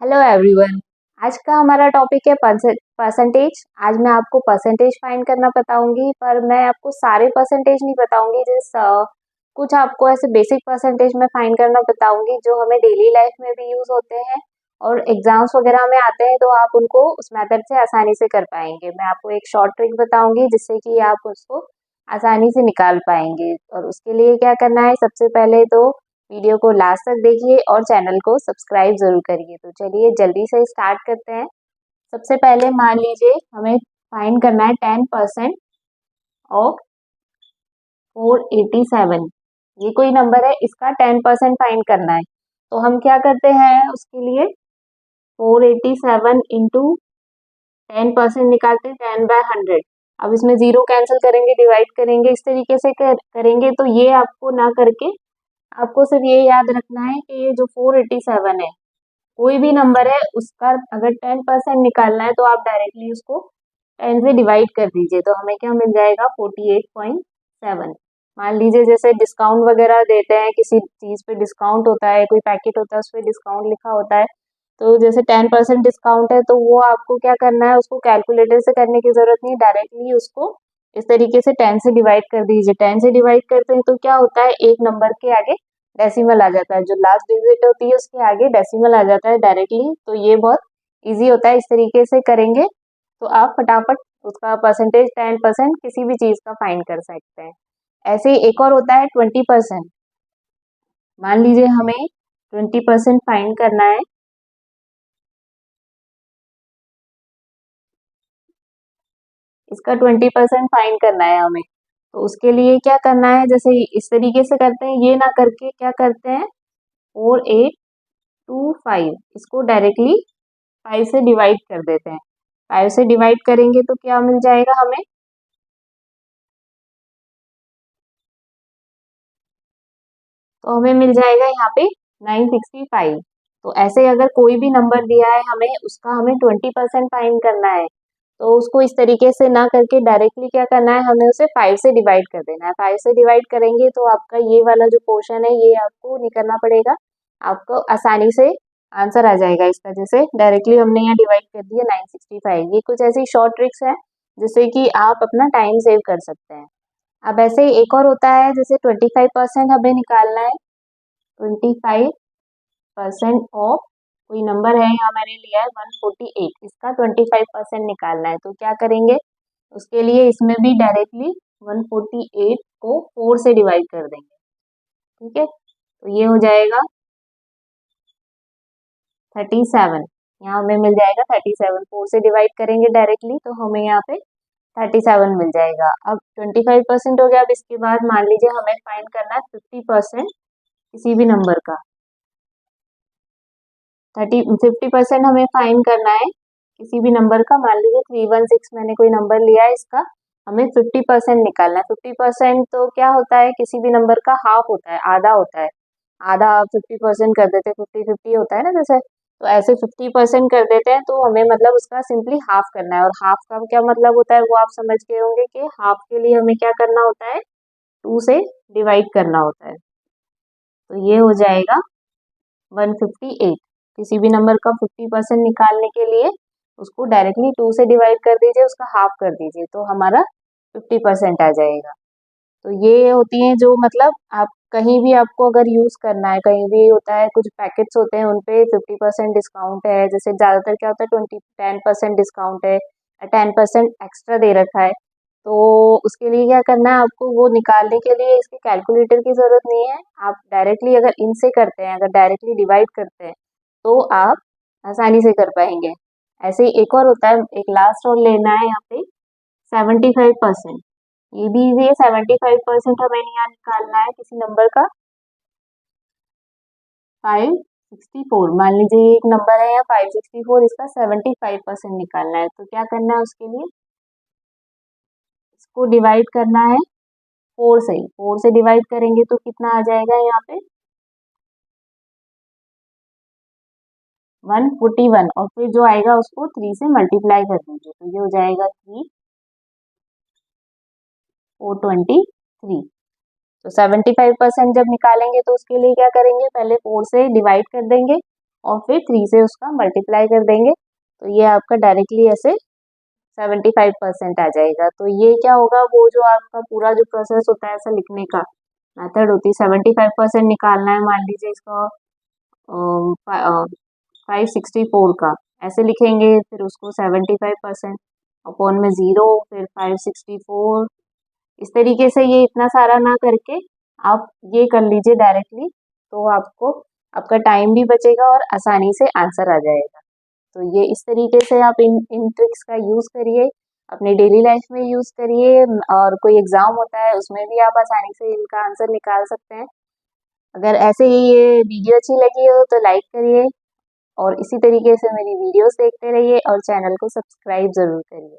Hello everyone. आज का हमारा टॉपिक है परसेंटेज। आज मैं आपको परसेंटेज फाइंड करना बताऊंगी, पर मैं आपको सारे परसेंटेज नहीं बताऊंगी। कुछ आपको ऐसे बेसिक परसेंटेज में फाइंड करना बताऊंगी जो हमें डेली लाइफ में भी यूज होते हैं और एग्जाम्स वगैरह में आते हैं, तो आप उनको उस मेथड से आसानी से कर पाएंगे। मैं आपको एक शॉर्ट ट्रिक बताऊंगी जिससे कि आप उसको आसानी से निकाल पाएंगे। और उसके लिए क्या करना है, सबसे पहले तो वीडियो को लास्ट तक देखिए और चैनल को सब्सक्राइब जरूर करिए। तो चलिए जल्दी से स्टार्ट करते हैं। सबसे पहले मान लीजिए हमें फाइंड करना है 10% ऑफ 487। ये कोई नंबर है, इसका 10% फाइंड करना है। तो हम क्या करते हैं उसके लिए, 487 इंटू 10% निकालते हैं, 10/100। अब इसमें जीरो कैंसिल करेंगे, डिवाइड करेंगे, इस तरीके से करेंगे। तो ये आपको ना करके आपको सिर्फ ये याद रखना है कि ये जो 487 है, कोई भी नंबर है उसका अगर 10% निकालना है तो आप डायरेक्टली उसको 10 से डिवाइड कर दीजिए। तो हमें क्या मिल जाएगा, 48.7। मान लीजिए जैसे डिस्काउंट वगैरह देते हैं, किसी चीज पे डिस्काउंट होता है, कोई पैकेट होता है उस पर डिस्काउंट लिखा होता है, तो जैसे 10% डिस्काउंट है तो वो आपको क्या करना है, उसको कैलकुलेटर से करने की जरूरत नहीं, डायरेक्टली उसको इस तरीके से 10 से डिवाइड कर दीजिए। 10 से डिवाइड करते हैं तो क्या होता है, एक नंबर के आगे डेसिमल आ जाता है, जो लास्ट डिजिट होती है उसके आगे डेसिमल आ जाता है डायरेक्टली। तो ये बहुत इजी होता है, इस तरीके से करेंगे तो आप फटाफट उसका परसेंटेज 10% किसी भी चीज का फाइंड कर सकते हैं। ऐसे ही एक और होता है 20%। मान लीजिए हमें 20% फाइंड करना है। इसका 20% फाइंड करना है हमें। तो उसके लिए क्या करना है, जैसे इस तरीके से करते हैं, ये ना करके क्या करते हैं, 4825 इसको डायरेक्टली 5 से डिवाइड कर देते हैं। 5 से डिवाइड करेंगे तो क्या मिल जाएगा हमें, तो हमें मिल जाएगा यहाँ पे 965। तो ऐसे अगर कोई भी नंबर दिया है हमें, उसका हमें 20% फाइंड करना है, तो उसको इस तरीके से ना करके डायरेक्टली क्या करना है, हमें उसे 5 से डिवाइड कर देना है। 5 से डिवाइड करेंगे तो आपका ये वाला जो पोर्शन है ये आपको नहीं करना पड़ेगा, आपको आसानी से आंसर आ जाएगा इसका। जैसे डायरेक्टली हमने यहाँ डिवाइड कर दिया 965। ये कुछ ऐसी शॉर्ट ट्रिक्स हैं जिससे कि आप अपना टाइम सेव कर सकते हैं। अब ऐसे ही एक और होता है, जैसे 25% हमें निकालना है। 25% ऑफ कोई नंबर है, यहाँ मैंने लिया है 148, इसका 25% निकालना है। तो क्या करेंगे, उसके लिए इसमें भी डायरेक्टली 148 को 4 से डिवाइड कर देंगे। ठीक है, तो ये हो जाएगा 37। यहाँ हमें मिल जाएगा 37, 4 से डिवाइड करेंगे डायरेक्टली तो हमें यहाँ पे 37 मिल जाएगा। अब 25% हो गया। अब इसके बाद मान लीजिए हमें फाइंड करना है 50% किसी भी नंबर का। 50% हमें फाइंड करना है किसी भी नंबर का। मान लीजिए 316 मैंने कोई नंबर लिया है, इसका हमें 50% निकालना है। 50% तो क्या होता है, किसी भी नंबर का हाफ होता है, आधा होता है। आधा 50% कर देते हैं, 50-50 होता है ना जैसे, तो ऐसे 50% कर देते हैं। तो हमें मतलब उसका सिंपली हाफ करना है। और हाफ का क्या मतलब होता है वो आप समझ गए होंगे कि हाफ के लिए हमें क्या करना होता है, 2 से डिवाइड करना होता है। तो ये हो जाएगा 158। किसी भी नंबर का 50% निकालने के लिए उसको डायरेक्टली 2 से डिवाइड कर दीजिए, उसका हाफ कर दीजिए तो हमारा 50% आ जाएगा। तो ये होती हैं जो मतलब आप कहीं भी आपको अगर यूज करना है, कहीं भी होता है कुछ पैकेट्स होते हैं उनपे 50% डिस्काउंट है, जैसे ज्यादातर क्या होता है 10% डिस्काउंट है, 10% एक्स्ट्रा दे रखा है। तो उसके लिए क्या करना है आपको, वो निकालने के लिए इसके कैलकुलेटर की जरूरत नहीं है। आप डायरेक्टली अगर इनसे करते हैं, अगर डायरेक्टली डिवाइड करते हैं तो आप आसानी से कर पाएंगे। ऐसे ही एक और होता है, एक लास्ट और लेना है यहाँ पे 75%। ये भी इजी है, 75% हमें यहाँ निकालना है किसी नंबर का 564। मान लीजिए ये एक नंबर है यहाँ 564, इसका 75% निकालना है। तो क्या करना है उसके लिए, इसको डिवाइड करना है 4 से। 4 से डिवाइड करेंगे तो कितना आ जाएगा यहाँ पे, 141। और फिर जो आएगा उसको 3 से मल्टीप्लाई कर दीजिए तो ये हो जाएगा 3423। तो 75% जब निकालेंगे तो उसके लिए क्या करेंगे, पहले 4 से डिवाइड कर देंगे और फिर 3 से उसका मल्टीप्लाई कर देंगे, तो ये आपका डायरेक्टली ऐसे 75% आ जाएगा। तो ये क्या होगा, वो जो आपका पूरा जो प्रोसेस होता है ऐसा लिखने का मेथड होती है, 75% निकालना है, मान लीजिए इसका 564 का ऐसे लिखेंगे, फिर उसको 75% अपॉन में 0, फिर 564, इस तरीके से ये इतना सारा ना करके आप ये कर लीजिए डायरेक्टली, तो आपको आपका टाइम भी बचेगा और आसानी से आंसर आ जाएगा। तो ये इस तरीके से आप इन ट्रिक्स का यूज़ करिए, अपने डेली लाइफ में यूज़ करिए, और कोई एग्ज़ाम होता है उसमें भी आप आसानी से इनका आंसर निकाल सकते हैं। अगर ऐसे ही ये वीडियो अच्छी लगी हो तो लाइक करिए, और इसी तरीके से मेरी वीडियोस देखते रहिए और चैनल को सब्सक्राइब ज़रूर करिए।